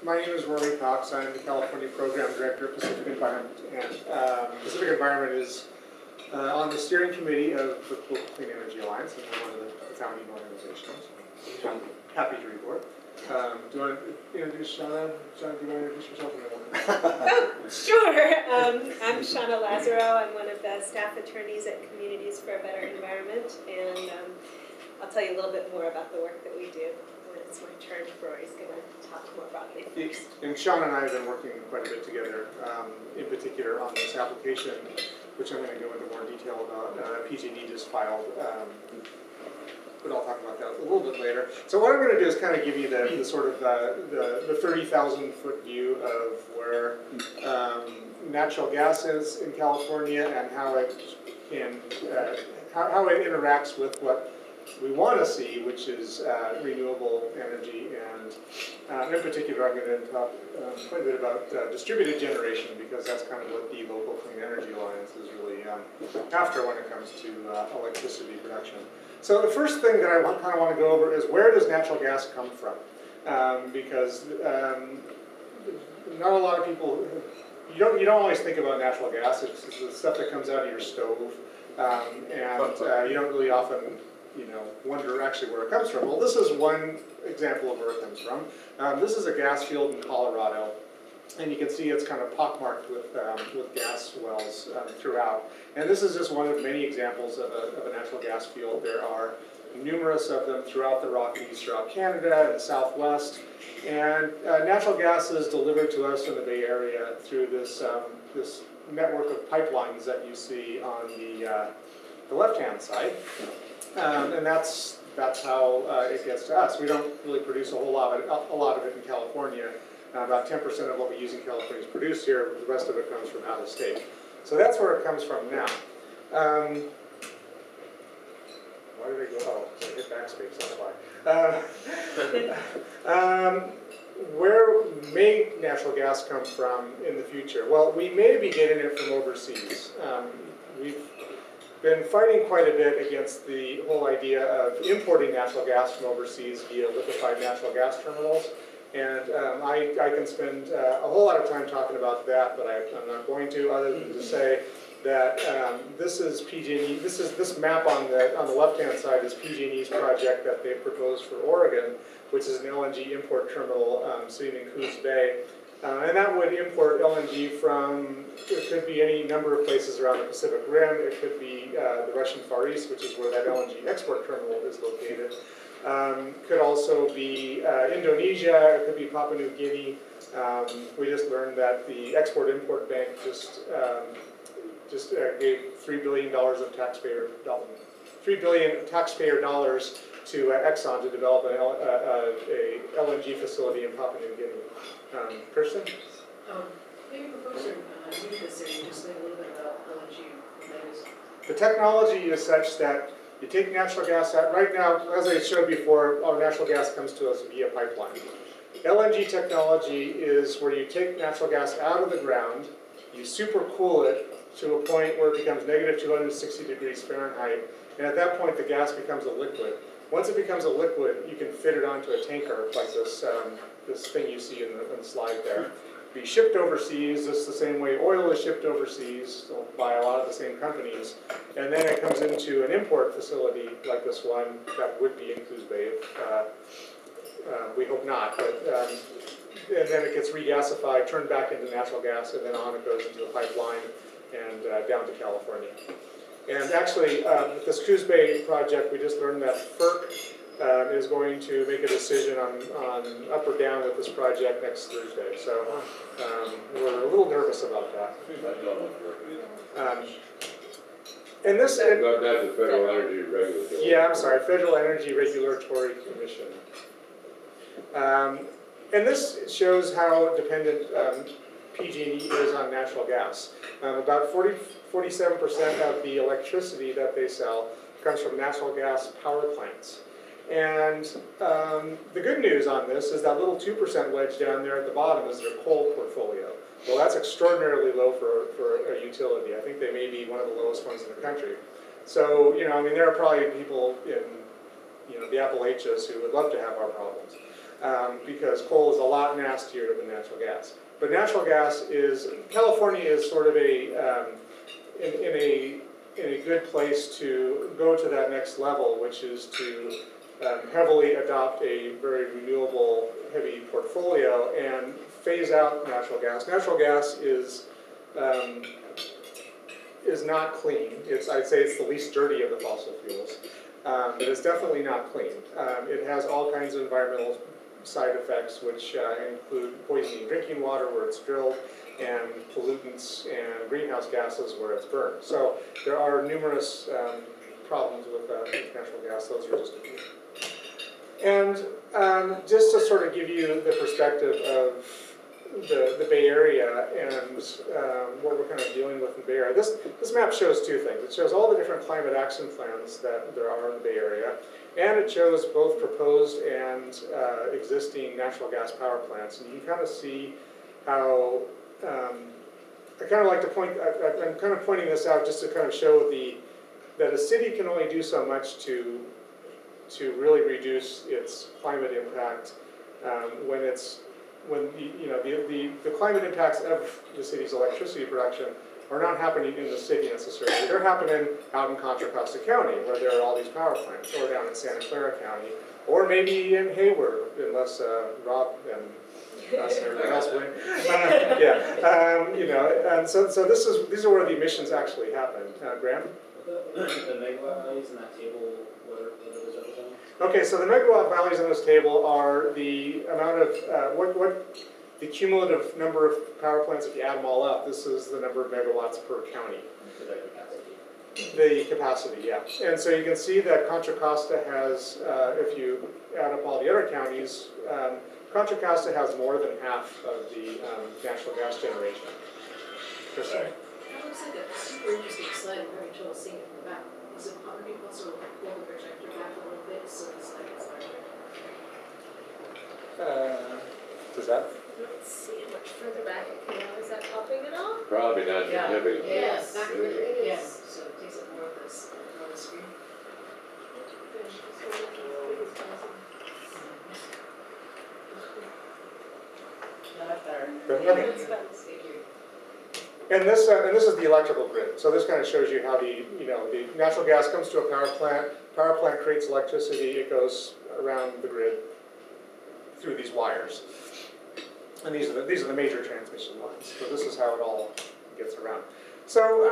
My name is Rory Cox. I'm the California Program Director of Pacific Environment. And Pacific Environment is on the steering committee of the Clean Energy Alliance, and we're one of the founding organizations. I'm happy to report. Do you want to introduce Shauna? Shauna, do you want to introduce yourself? Oh, sure. I'm Shauna Lazaro. I'm one of the staff attorneys at Communities for a Better Environment, and I'll tell you a little bit more about the work that we do when it's my turn. Rory's going to talk more broadly first. And Shauna and I have been working quite a bit together, in particular on this application, which I'm going to go into more detail about. PG&E just filed, but I'll talk about that a little bit later. So what I'm going to do is kind of give you the sort of the 30,000 foot view of where natural gas is in California and how it can how it interacts with what we want to see, which is renewable energy, and in particular I'm going to talk quite a bit about distributed generation, because that's kind of what the local Clean Energy Alliance is really after when it comes to electricity production. So the first thing that I kind of want to go over is, where does natural gas come from? Because not a lot of people, you don't always think about natural gas. It's the stuff that comes out of your stove, and you don't really often wonder actually where it comes from. Well, this is one example of where it comes from. This is a gas field in Colorado, and you can see it's kind of pockmarked with gas wells throughout. And this is just one of many examples of a natural gas field. There are numerous of them throughout the Rockies, throughout Canada and the Southwest. And natural gas is delivered to us in the Bay Area through this this network of pipelines that you see on the left-hand side. And that's how it gets to us. We don't really produce a lot of it in California. About 10% of what we use in California is produced here. The rest of it comes from out of state. So that's where it comes from now. Why did I go? Oh, I hit backspace, that's why. Where may natural gas come from in the future? Well, we may be getting it from overseas. We've been fighting quite a bit against the whole idea of importing natural gas from overseas via liquefied natural gas terminals. And I can spend a whole lot of time talking about that, but I'm not going to, other than to say that this is PG&E. This map on the left-hand side is PG&E's project that they proposed for Oregon, which is an LNG import terminal sitting in Coos Bay. And that would import LNG from, it could be any number of places around the Pacific Rim. It could be the Russian Far East, which is where that LNG export terminal is located. Could also be Indonesia, it could be Papua New Guinea. We just learned that the Export-Import Bank just gave $3 billion of taxpayer dollars to Exxon to develop a LNG facility in Papua New Guinea. Kirsten? Maybe Professor, new to this area, just say a little bit about LNG. The technology is such that you take natural gas out. Right now, as I showed before, our natural gas comes to us via pipeline. LNG technology is where you take natural gas out of the ground, you supercool it to a point where it becomes negative 260 degrees Fahrenheit, and at that point the gas becomes a liquid. Once it becomes a liquid, you can fit it onto a tanker like this, this thing you see in the slide there. Be shipped overseas, just the same way oil is shipped overseas by a lot of the same companies, and then it comes into an import facility like this one that would be in Coos Bay. We hope not, but and then it gets regasified, turned back into natural gas, and then on it goes into a pipeline and down to California. And actually, with this Coos Bay project, we just learned that FERC is going to make a decision on up or down with this project next Thursday. So we're a little nervous about that. And this... That's the Federal Energy Regulatory. Yeah, I'm sorry, Federal Energy Regulatory Commission. And this shows how dependent PG&E is on natural gas. About 47% of the electricity that they sell comes from natural gas power plants. And the good news on this is that little 2% wedge down there at the bottom is their coal portfolio. Well, that's extraordinarily low for a utility. I think they may be one of the lowest ones in the country. So, I mean, there are probably people in, the Appalachians who would love to have our problems. because coal is a lot nastier than natural gas. But natural gas is, California is sort of in a good place to go to that next level, which is to heavily adopt a very renewable heavy portfolio and phase out natural gas. Natural gas is not clean. I'd say it's the least dirty of the fossil fuels, but it's definitely not clean. It has all kinds of environmental side effects, which include poisoning drinking water where it's drilled, and pollutants and greenhouse gases where it's burned. So there are numerous problems with natural gas. Those are just a few. And just to sort of give you the perspective of the Bay Area and what we're kind of dealing with in the Bay Area. This map shows two things. It shows all the different climate action plans that there are in the Bay Area, and it shows both proposed and existing natural gas power plants. And you can kind of see how, I kind of like to point, I'm kind of pointing this out just to kind of show that a city can only do so much to really reduce its climate impact when the climate impacts of the city's electricity production are not happening in the city necessarily. They're happening out in Contra Costa County, where there are all these power plants, or down in Santa Clara County, or maybe in Hayward, unless Rob and us and everyone else win. And so these are where the emissions actually happen. Graham? The megawatt values in that table, what are those representing? Okay, so the megawatt values on this table are the amount of, what the cumulative number of power plants, if you add them all up, this is the number of megawatts per county. So their capacity. The capacity, yeah. And so you can see that Contra Costa has, if you add up all the other counties, Contra Costa has more than half of the natural gas generation. Kristen? That looks like a super interesting slide. I'm having trouble seeing it from the back. Is it possible to also pull the projector back a little bit so it's like it's larger? Does that? Let's see much further back. Is that helping at all? Probably not Yeah. significant. Yes. Back where it is. Yes, so it takes up more of this on the screen. No, that's better. Okay. That's better. Thank you. And this is the electrical grid. So this kind of shows you how the natural gas comes to a power plant. Power plant creates electricity. It goes around the grid through these wires. And these are the major transmission lines. So this is how it all gets around. So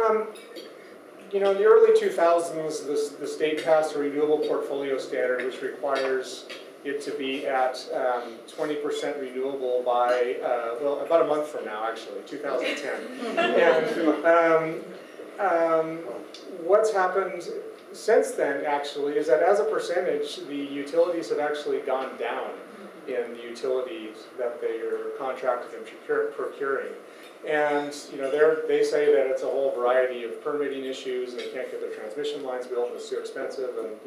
in the early 2000s, the state passed a renewable portfolio standard, which requires it to be at 20% renewable by, about a month from now, actually, 2010. And what's happened since then, actually, is that as a percentage, the utilities have actually gone down in the utilities that they are contracted and procuring. And they say that it's a whole variety of permitting issues, and they can't get their transmission lines built, and it's too expensive, and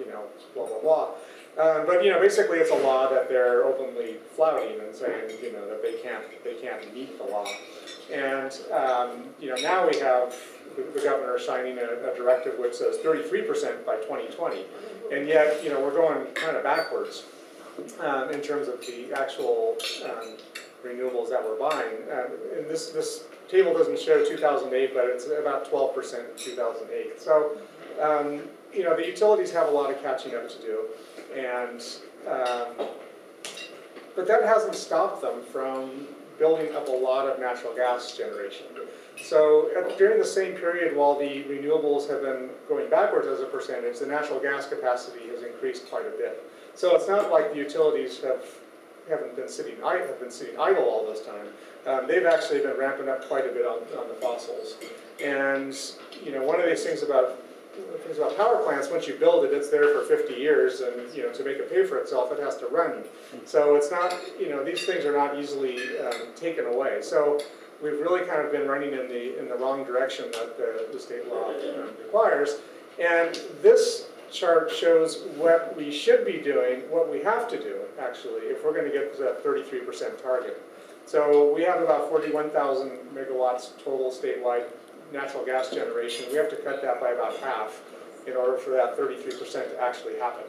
blah blah blah. But basically, it's a law that they're openly flouting and saying that they can't meet the law. And now we have the governor signing a directive which says 33% by 2020, and yet we're going kind of backwards in terms of the actual renewables that we're buying. And this table doesn't show 2008, but it's about 12% in 2008. So the utilities have a lot of catching up to do, and but that hasn't stopped them from building up a lot of natural gas generation. So during the same period, while the renewables have been going backwards as a percentage, the natural gas capacity has increased quite a bit. So it's not like the utilities have been sitting idle all this time. They've actually been ramping up quite a bit on the fossils. And one of these things about power plants, once you build it, it's there for 50 years, and to make it pay for itself, it has to run. So it's not, these things are not easily taken away. So we've really kind of been running in the wrong direction that the state law requires. And this chart shows what we should be doing, what we have to do, actually, if we're going to get to that 33% target. So we have about 41,000 megawatts total statewide natural gas generation. We have to cut that by about half in order for that 33% to actually happen.